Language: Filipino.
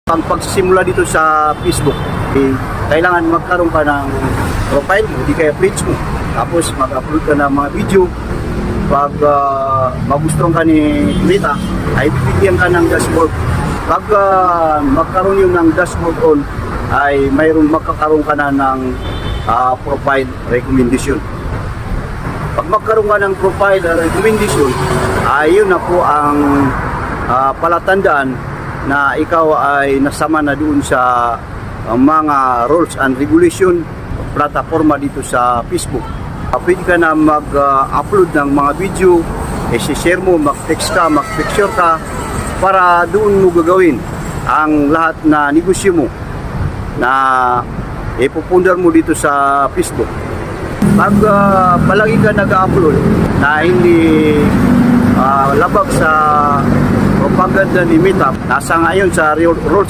Ang pagsisimula dito sa Facebook, kailangan magkaroon ka ng profile mo, di kaya page mo. Tapos mag-upload ka ng mga video. Pag magustuhan ka ni Meta, ay bibigyan ka ng dashboard. Pag magkaroon yung ng dashboard on, ay mayroon makakaroon ka na ng profile recommendation. Pag magkaroon ka ng profile recommendation, ay yun na po ang palatandaan na ikaw ay nasama na doon sa mga rules and regulation plataforma dito sa Facebook. Pwede ka na mag-upload ng mga video, i-share mo, mag-text ka, mag-picture ka, para doon mo gagawin ang lahat na negosyo mo na ipupundar mo dito sa Facebook. Pag palagi ka nag-upload na hindi labag sa propaganda ni Meta, nasa ngayon sa rules